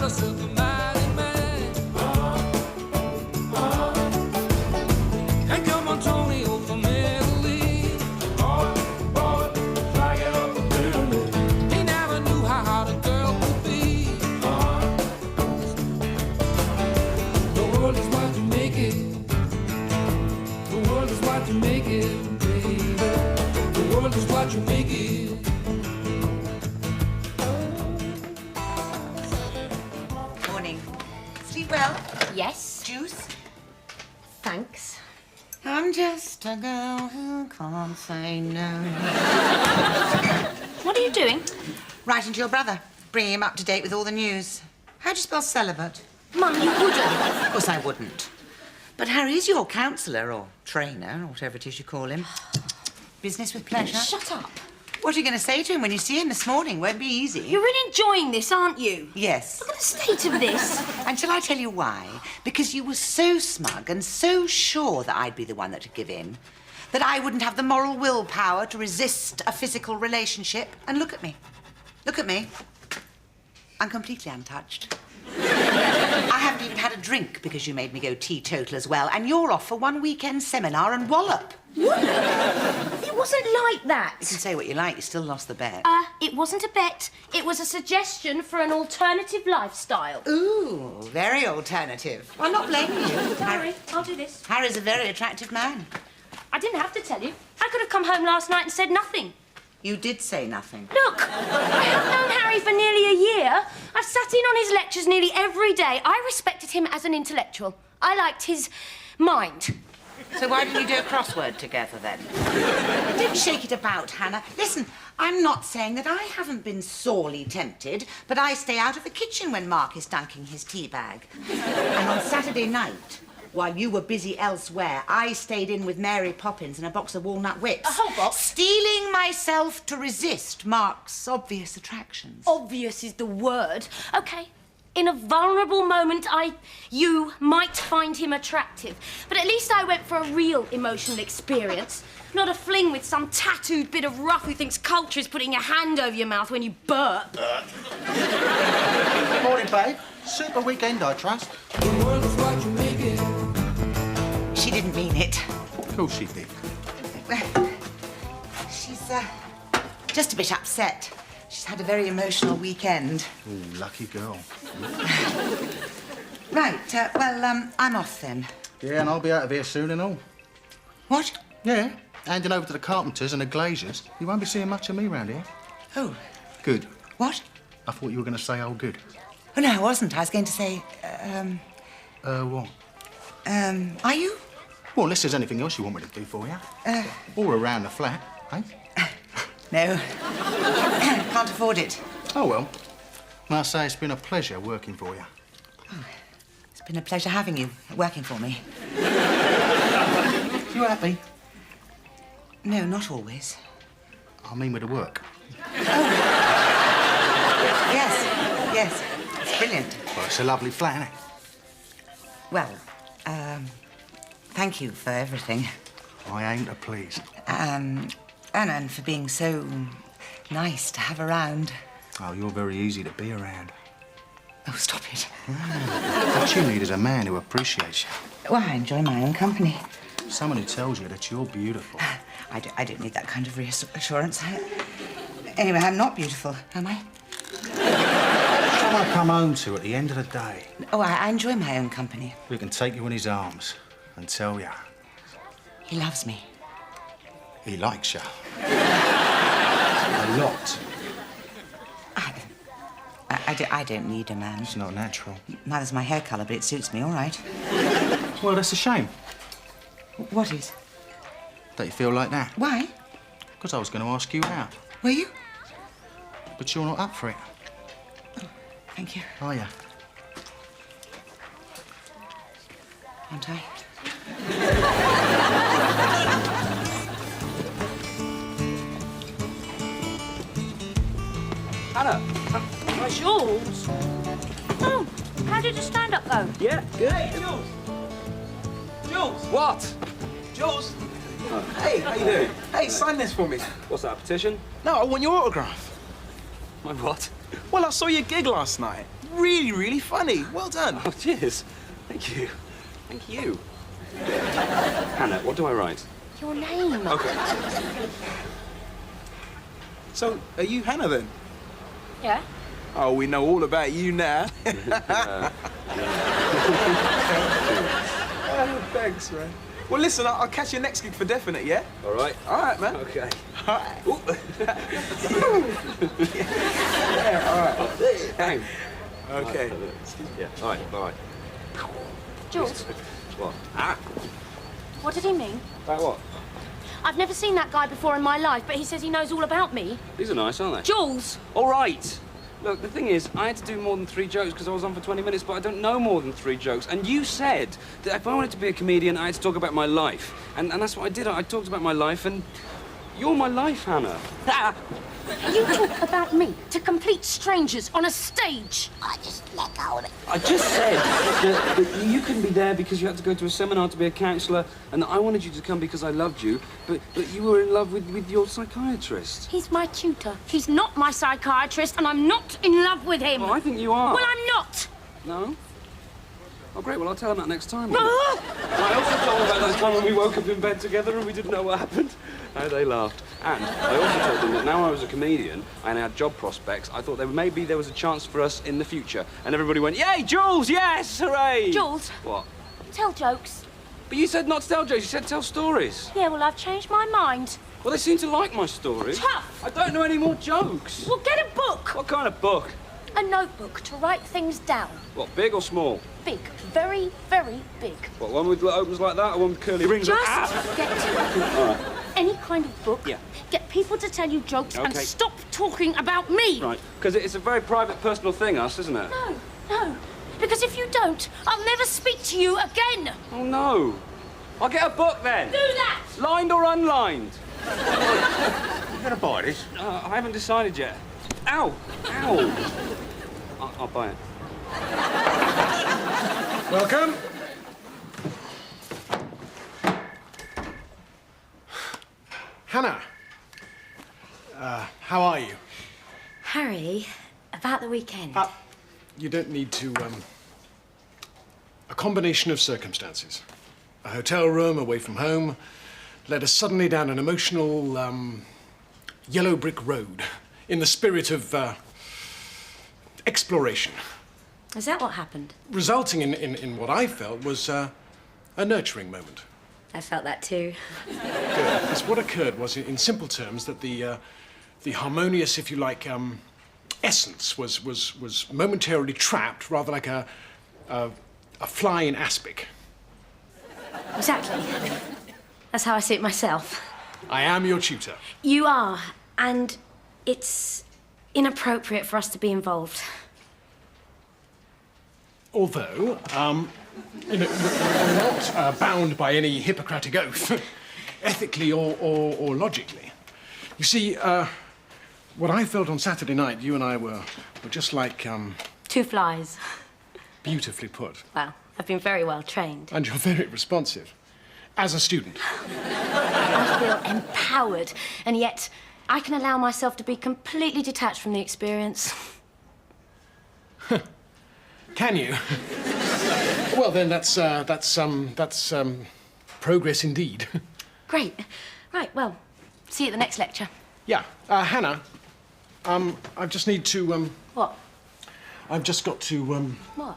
yourself a mighty man. And come on, Tony, oh, from Italy. Boy, fly it up and down it. He never knew how hard a girl could be. The world is what you make it. The world is what you make it, baby. The world is what you make it. Morning. Sleep well? Yes. Juice? Thanks. I'm just a girl who can't say no. What are you doing? Writing to your brother, bringing him up to date with all the news. How do you spell celibate? Mum, you wouldn't. Of course I wouldn't. But Harry is your counsellor or trainer, or whatever it is you call him. Business with pleasure. Shut up. What are you going to say to him when you see him this morning? Won't be easy. You're really enjoying this, aren't you? Yes. Look at the state of this. And shall I tell you why? Because you were so smug and so sure that I'd be the one that would give in, that I wouldn't have the moral willpower to resist a physical relationship. And look at me. Look at me. I'm completely untouched. I haven't even had a drink because you made me go teetotal as well, and you're off for one weekend seminar and wallop. What? It wasn't like that. You can say what you like, you still lost the bet. It wasn't a bet. It was a suggestion for an alternative lifestyle. Ooh, very alternative. I'm not blaming you. Don't worry, I'll do this. Harry's a very attractive man. I didn't have to tell you. I could have come home last night and said nothing. You did say nothing. Look, I have known Harry for nearly a year. I've sat in on his lectures nearly every day. I respected him as an intellectual. I liked his mind. So why didn't you do a crossword together, then? Don't shake it about, Hannah. Listen, I'm not saying that I haven't been sorely tempted, but I stay out of the kitchen when Mark is dunking his tea bag. And on Saturday night, while you were busy elsewhere, I stayed in with Mary Poppins and a box of walnut whips. A whole box? Steeling myself to resist Mark's obvious attractions. Obvious is the word. OK, in a vulnerable moment, you might find him attractive. But at least I went for a real emotional experience. Not a fling with some tattooed bit of rough who thinks culture is putting your hand over your mouth when you burp. Morning, babe. Super weekend, I trust. The world is what you make it. She didn't mean it. Of course she did. She's, just a bit upset. She's had a very emotional weekend. Ooh, lucky girl. Right, I'm off then. Yeah, and I'll be out of here soon and all. What? Yeah, handing over to the carpenters and the glaziers. You won't be seeing much of me round here. Oh. Good. What? I thought you were going to say, oh, good. Oh, no, I wasn't. I was going to say, What? are you? Well, unless there's anything else you want me to do for you. Or around the flat, eh? No. Can't afford it. Oh, well. I say it's been a pleasure working for you. Oh, it's been a pleasure having you, working for me. You happy? No, not always. I mean with the work. Yes, it's brilliant. Well, it's a lovely flat, isn't it? Well, thank you for everything. I aim to please. And for being so nice to have around. Oh, you're very easy to be around. Oh, stop it. What you need is a man who appreciates you. Well, I enjoy my own company. Someone who tells you that you're beautiful. I don't need that kind of reassurance. Anyway, I'm not beautiful, am I? Someone I come home to at the end of the day. Oh, I enjoy my own company. Who can take you in his arms and tell you He loves me. he likes you. A lot. I don't need a man. It's not natural. Neither's my hair colour, but it suits me all right. Well, that's a shame What is? that you feel like that. Why? Because I was going to ask you out. Were you? But you're not up for it, Thank you. are you? Aren't I? Hannah. Jules? Oh, how did the stand-up go? Yeah, good. Hey, Jules. Jules. What? Jules. Oh, hey, how you doing? Hey, sign this for me. What's that, a petition? No, I want your autograph. My what? Well, I saw your gig last night. really, really funny. Well done. Oh, cheers. Thank you. Thank you. Hannah, what do I write? Your name. Okay. So, are you Hannah then? Yeah? Oh, we know all about you now. Oh, thanks, man. Well, listen, I'll catch you next gig for definite, yeah? All right. All right, man. Okay. All right. Bang. Okay. Yeah. All right. All right. Jules, What? Ah. what did he mean? About what? I've never seen that guy before in my life, but he says he knows all about me. These are nice, aren't they? Jules! All right. Look, the thing is, I had to do more than 3 jokes because I was on for 20 minutes, but I don't know more than 3 jokes. And you said that if I wanted to be a comedian, I had to talk about my life. And that's what I did. I talked about my life, and you're my life, Hannah. You talk about me to complete strangers on a stage. I just let go of it. I just said that you couldn't be there because you had to go to a seminar to be a counsellor, and that I wanted you to come because I loved you, but you were in love with your psychiatrist. He's my tutor. He's not my psychiatrist, and I'm not in love with him. Well, I think you are. Well, I'm not. No? Oh, great. Well, I'll tell him that next time. Ah! I also told them about that time when we woke up in bed together and we didn't know what happened. How they laughed. And I also told them that now I was a comedian and I had job prospects, I thought that maybe there was a chance for us in the future. And everybody went, yay, Jules, yes, hooray! Jules. What? Tell jokes. But you said not to tell jokes, you said tell stories. Yeah, well, I've changed my mind. Well, they seem to like my stories. Tough. I don't know any more jokes. Well, get a book. What kind of book? A notebook to write things down. What, big or small? Big. Very, very big. What, one with opens like that or one with curly rings? Just get any kind of book. Yeah. Get people to tell you jokes and Okay. stop talking about me. Right, because it's a very private, personal thing, us, isn't it? No, no. Because if you don't, I'll never speak to you again. Oh, no. I'll get a book then. Do that. Lined or unlined? You gonna buy this? I haven't decided yet. Ow! Ow! I'll buy it. Welcome. Hannah. How are you? Harry, about the weekend. You don't need to, A combination of circumstances. A hotel room away from home led us suddenly down an emotional, yellow brick road in the spirit of, exploration. Is that what happened? Resulting in what I felt was, a nurturing moment. I felt that too. Good. Because what occurred was, in simple terms, that the harmonious, if you like, essence was momentarily trapped, rather like a fly in aspic. Exactly. That's how I see it myself. I am your tutor. You are, and it's inappropriate for us to be involved. Although, you know, we're not bound by any Hippocratic oath, ethically or logically. You see, what I felt on Saturday night, you and I were just like, 2 flies. beautifully put. Well, I've been very well trained. And you're very responsive. As a student. I feel empowered, and yet I can allow myself to be completely detached from the experience. Can you? Well, then that's progress indeed. Great. Right, well, see you at the next lecture. Yeah, Hannah, I just need to, What? I've just got to, What?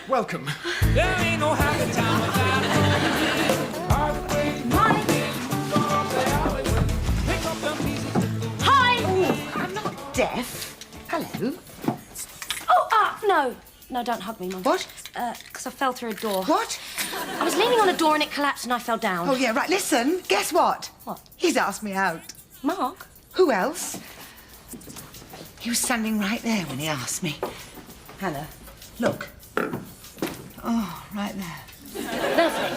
welcome. There ain't no happy time without a heartbreak. Pick up them pieces. Hi! I'm not deaf. Hello. Oh, no. No, don't hug me, Mum. What? Because I fell through a door. What? I was leaning on a door and it collapsed and I fell down. Oh, yeah, right. Listen, guess what? What? He's asked me out. Mark? Who else? He was standing right there when he asked me. Hannah, look. Oh, right there. Lovely.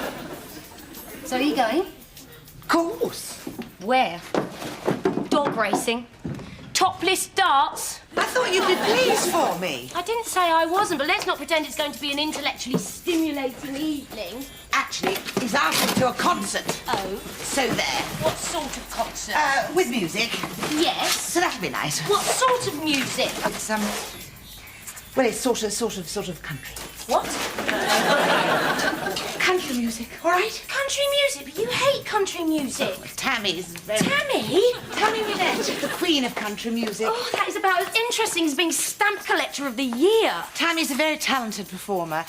So are you going? Of course. Where? Dog racing? Topless darts? I thought you'd be pleased for me. I didn't say I wasn't, but let's not pretend it's going to be an intellectually stimulating evening. actually, he's asked me to a concert. Oh? So there. What sort of concert? With music. Yes. So that'll be nice. What sort of music? It's, well, it's sort of country. What? Country music, all right? Country music? But you hate country music. Tammy's very... Tammy? Tammy Wynette, the queen of country music. Oh, that is about as interesting as being Stamp Collector of the Year. Tammy's a very talented performer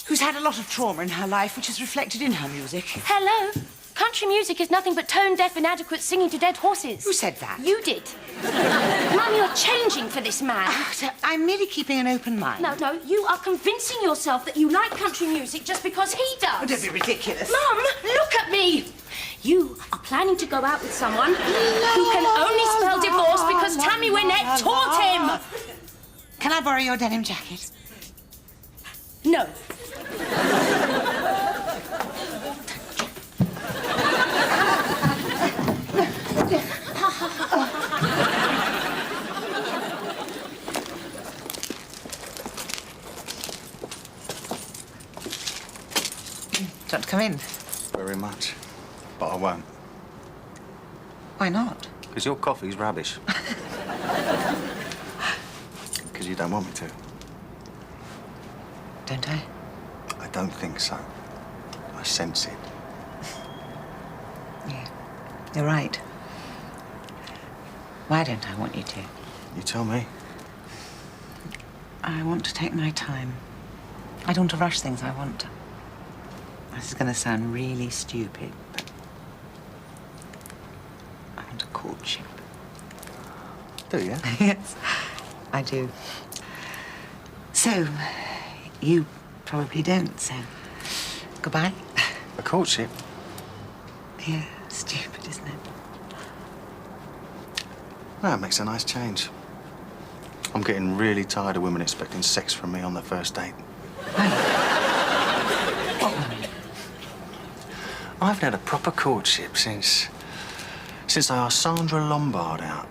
who's had a lot of trauma in her life, which is reflected in her music. Hello? Country music is nothing but tone-deaf, inadequate singing to dead horses. Who said that? You did. Mum, you're changing for this man. So I'm merely keeping an open mind. No, you are convincing yourself that you like country music just because he does. Oh, don't be ridiculous. Mum, look at me. You are planning to go out with someone who can only spell divorce because Tammy Wynette taught him. Can I borrow your denim jacket? No. Do you want to come in? Very much. But I won't. Why not? Because your coffee's rubbish. Because you don't want me to. Don't I? I don't think so. I sense it. Yeah, you're right. Why don't I want you to? You tell me. I want to take my time. I don't want to rush things. I want to... This is going to sound really stupid, but I want a courtship. Do you? Yes, I do. So, you probably don't, so goodbye. A courtship? Yeah, stupid, isn't it? No, it makes a nice change. I'm getting really tired of women expecting sex from me on the first date. I haven't had a proper courtship since I asked Sandra Lombard out.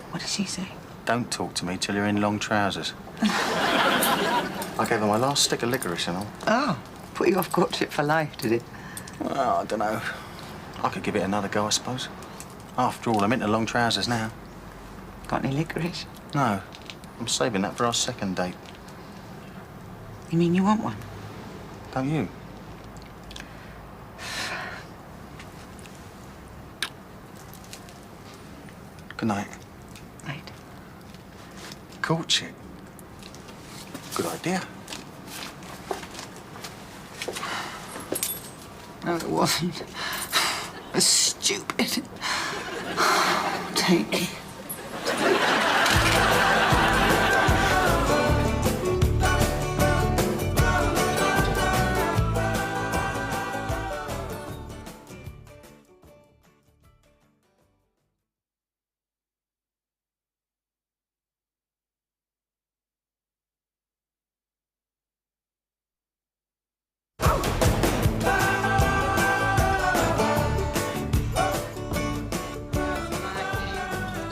What did she say? Don't talk to me till you're in long trousers. I gave her my last stick of licorice and all. Oh, put you off courtship for life, did it? Well, I don't know. I could give it another go, I suppose. After all, I'm into long trousers now. Got any licorice? No, I'm saving that for our second date. You mean you want one? Don't you? Good night. Right. Courtship. Good idea. No, it wasn't. It was stupid. Take me.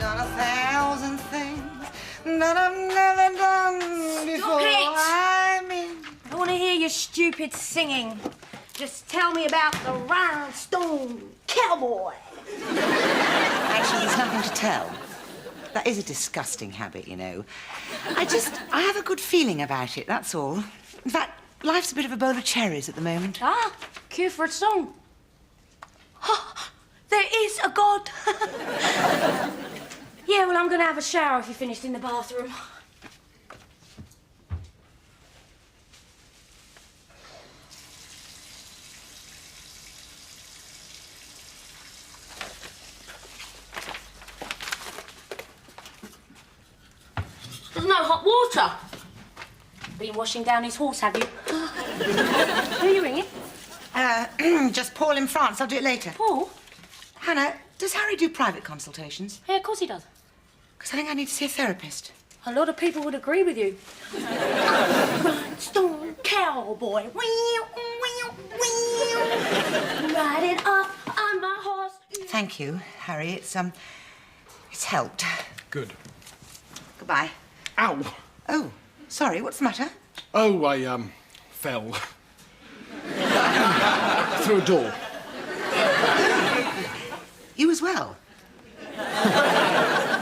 Done 1,000 things that I've never done before. it! I'm in. I don't want to hear your stupid singing. Just tell me about the rhinestone cowboy. Actually, there's nothing to tell. That is a disgusting habit, you know. I have a good feeling about it, that's all. In fact, life's a bit of a bowl of cherries at the moment. Ah, cue for a song. There is a God. Yeah, well, I'm going to have a shower if you're finished in the bathroom. There's no hot water. Been washing down his horse, have you? Who are you ringing? Just Paul in France. I'll do it later. Paul? Hannah, does Harry do private consultations? Yeah, of course he does. Because I think I need to see a therapist. A lot of people would agree with you. Rhinestone cowboy. Riding up on my horse. Thank you, Harry. It's helped. Good. Goodbye. Ow! Oh, sorry. What's the matter? Oh, I, fell. through a door. You as well?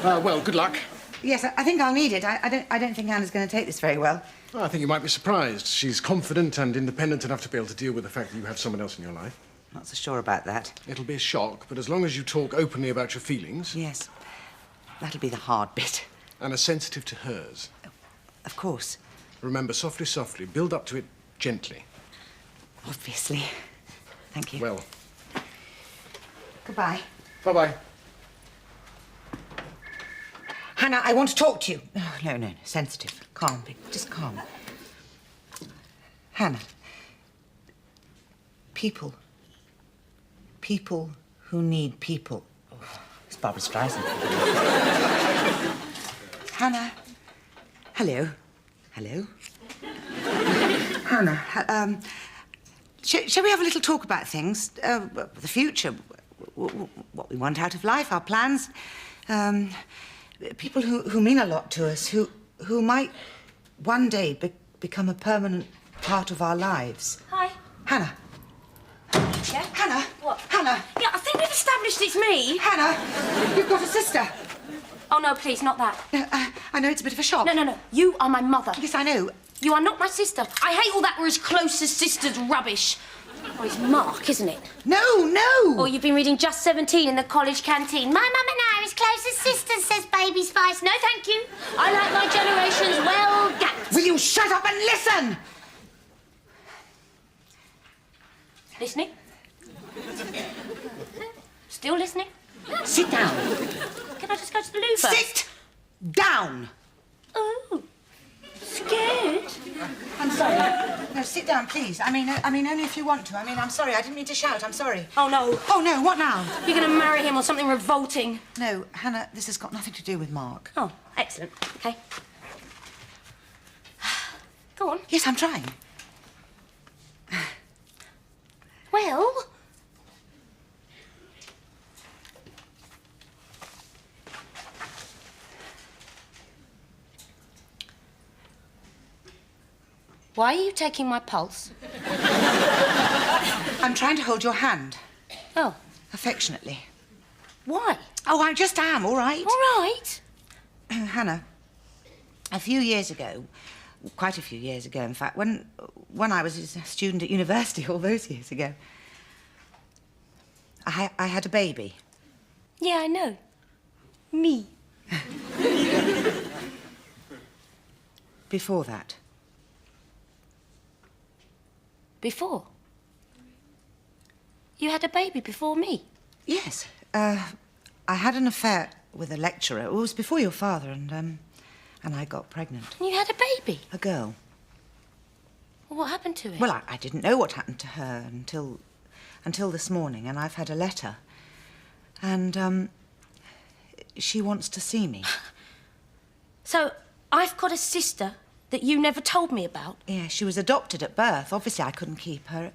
Well, good luck. Yes, I think I'll need it. I don't think Anna's going to take this very well. Well, I think you might be surprised. She's confident and independent enough to be able to deal with the fact that you have someone else in your life. Not so sure about that. It'll be a shock, but as long as you talk openly about your feelings Yes, that'll be the hard bit. and are sensitive to hers, Of course, remember, softly, softly, build up to it gently. obviously. Thank you. Well, Goodbye. bye-bye. Hannah, I want to talk to you. Oh, no, sensitive. Calm, just calm. Hannah, people who need people. Oh, it's Barbara Streisand. Hannah, hello. Hannah, shall we have a little talk about things? The future, what we want out of life, our plans. People who mean a lot to us, who might one day become a permanent part of our lives. Hi. Hannah. Yeah? Hannah. What? Hannah. Yeah, I think we've established it's me. Hannah, you've got a sister. Oh, no, please, not that. I know it's a bit of a shock. No. You are my mother. Yes, I know. You are not my sister. I hate all that we're as close as sisters rubbish. Oh, it's Mark, isn't it? No. Or you've been reading Just 17 in the college canteen. My mum and I are as close as sisters, says Baby Spice. No, thank you. I like my generations well gapped. Will you shut up and listen? Listening? Still listening? Sit down. Can I just go to the loo first? Sit down. Oh, scared? I'm sorry. No, sit down, please. I mean, only if you want to. I'm sorry. I didn't mean to shout. I'm sorry. Oh, no. Oh, no. What now? You're going to marry him or something revolting. No, Hannah, this has got nothing to do with Mark. Oh, excellent. OK. Go on. Yes, I'm trying. Well... Why are you taking my pulse? I'm trying to hold your hand. Oh. Affectionately. Why? Oh, I just am, all right? All right. Hannah, a few years ago, quite a few years ago, in fact, when I was a student at university all those years ago, I had a baby. Yeah, I know. Me. Before that. Before? You had a baby before me? Yes. I had an affair with a lecturer. It was before your father, and I got pregnant. You had a baby? A girl. Well, what happened to it? Well, I didn't know what happened to her until this morning, and I've had a letter. And, she wants to see me. So, I've got a sister that you never told me about? Yeah, she was adopted at birth. Obviously, I couldn't keep her.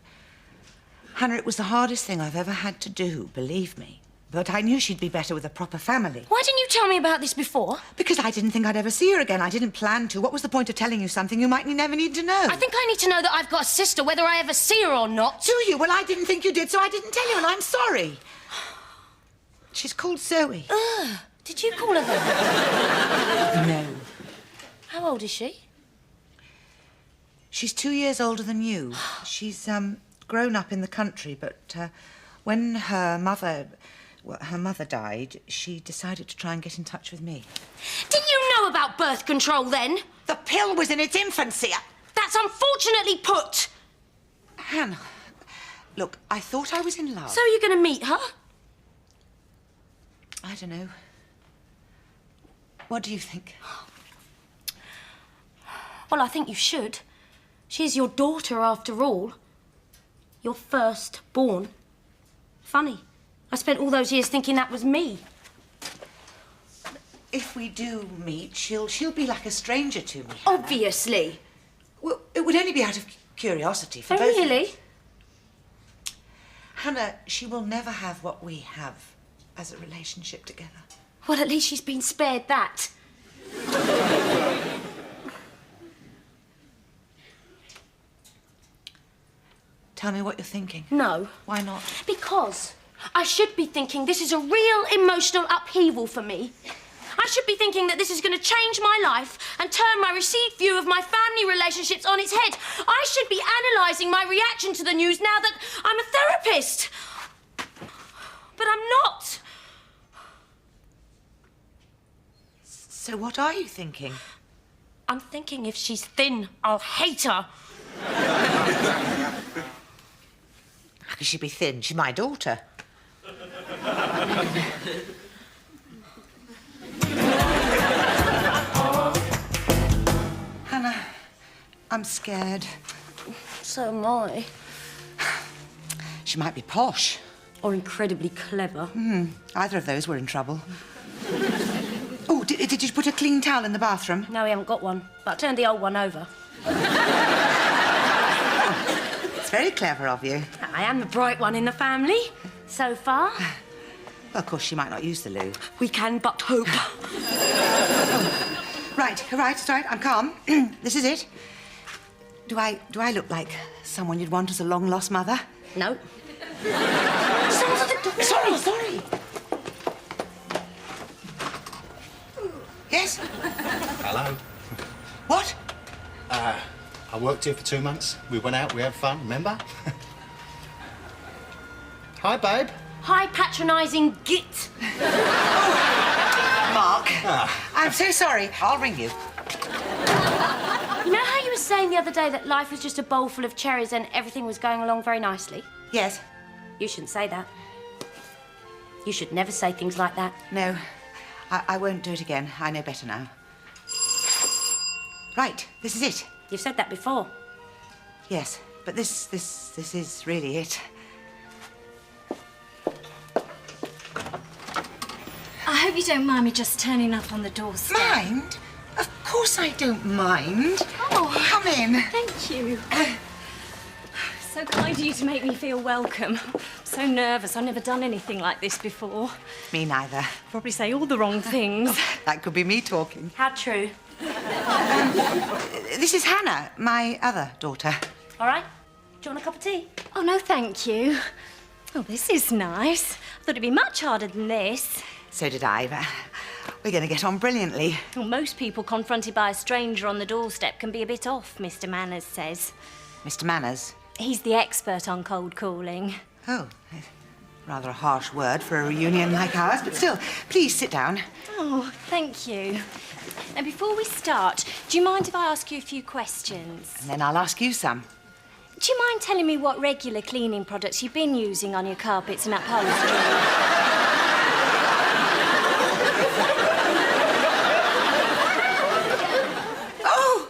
Hannah, it was the hardest thing I've ever had to do, believe me. But I knew she'd be better with a proper family. Why didn't you tell me about this before? Because I didn't think I'd ever see her again. I didn't plan to. What was the point of telling you something you might never need to know? I think I need to know that I've got a sister, whether I ever see her or not. Do you? Well, I didn't think you did, so I didn't tell you, and I'm sorry. She's called Zoe. Did you call her that? No. How old is she? She's 2 years older than you. She's, grown up in the country, but, when her mother died, she decided to try and get in touch with me. Didn't you know about birth control then? The pill was in its infancy. That's unfortunately put. Hannah, look, I thought I was in love. So you're going to meet her? I don't know. What do you think? Well, I think you should. She's your daughter, after all. Your firstborn. Funny. I spent all those years thinking that was me. If we do meet, she'll be like a stranger to me. Hannah. Obviously. Well, it would only be out of curiosity for Oh, both. really? Hannah, she will never have what we have as a relationship together. Well, at least she's been spared that. Tell me what you're thinking. No. Why not? Because I should be thinking this is a real emotional upheaval for me. I should be thinking that this is going to change my life and turn my received view of my family relationships on its head. I should be analysing my reaction to the news now that I'm a therapist. But I'm not. So what are you thinking? I'm thinking if she's thin, I'll hate her. How could she be thin? She's my daughter. Hannah, I'm scared. So am I. She might be posh. Or incredibly clever. Either of those were in trouble. Oh, did you put a clean towel in the bathroom? No, we haven't got one, but I turned the old one over. It's very clever of you. I am the bright one in the family, so far. Well, of course, she might not use the loo. We can but hope. Right, I'm calm. This is it. Do I look like someone you'd want as a long-lost mother? No. Sorry. Yes? Hello. What? I worked here for 2 months. We went out, we had fun, remember? Hi, babe. High patronising git. Mark. I'm so sorry. I'll ring you. You know how you were saying the other day that life was just a bowl full of cherries and everything was going along very nicely? Yes? You shouldn't say that. You should never say things like that. No, I won't do it again. I know better now. Right, this is it. You've said that before. Yes, but this is really it. I hope you don't mind me just turning up on the doorstep. Mind? Of course I don't mind. Oh, Come in. thank you. So kind of you to make me feel welcome. I'm so nervous. I've never done anything like this before. Me neither. Probably say all the wrong things. That could be me talking. How true. This is Hannah, my other daughter. All right? Do you want a cup of tea? Oh, no, thank you. Oh, this is nice. I thought it'd be much harder than this. So did I, but we're going to get on brilliantly. Well, most people confronted by a stranger on the doorstep can be a bit off, Mr. Manners says. Mr. Manners. He's the expert on cold calling. Oh, rather a harsh word for a reunion like ours, but still, please sit down. Oh, thank you. Now, before we start, do you mind if I ask you a few questions? And then I'll ask you some. Do you mind telling me what regular cleaning products you've been using on your carpets and upholstery? Oh,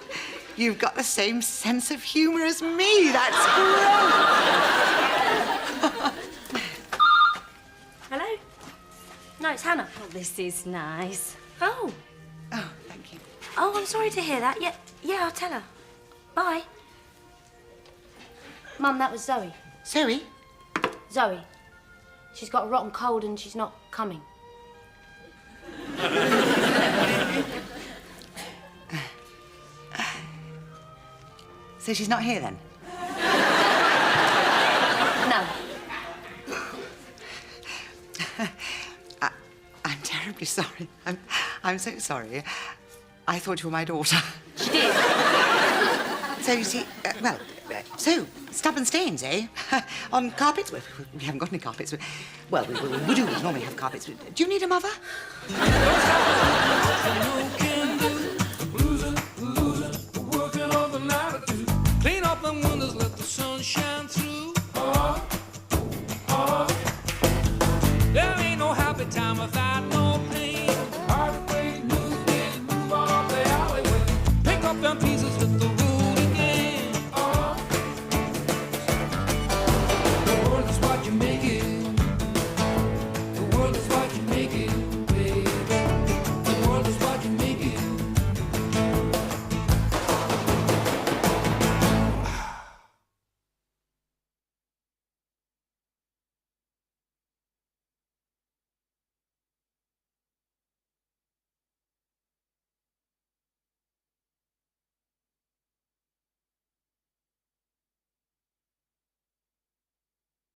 you've got the same sense of humour as me. That's great. Hello? No, it's Hannah. Oh, this is nice. Oh. Oh, thank you. Oh, I'm sorry to hear that. Yeah, I'll tell her. Bye. Mum, that was Zoe. Zoe? Zoe. She's got a rotten cold and she's not coming. So she's not here then? No. I'm terribly sorry. I'm so sorry. I thought you were my daughter. She did. So you see, so stubborn stains, eh? On carpets? Well, we haven't got any carpets. Well, we do normally have carpets. Do you need a mother?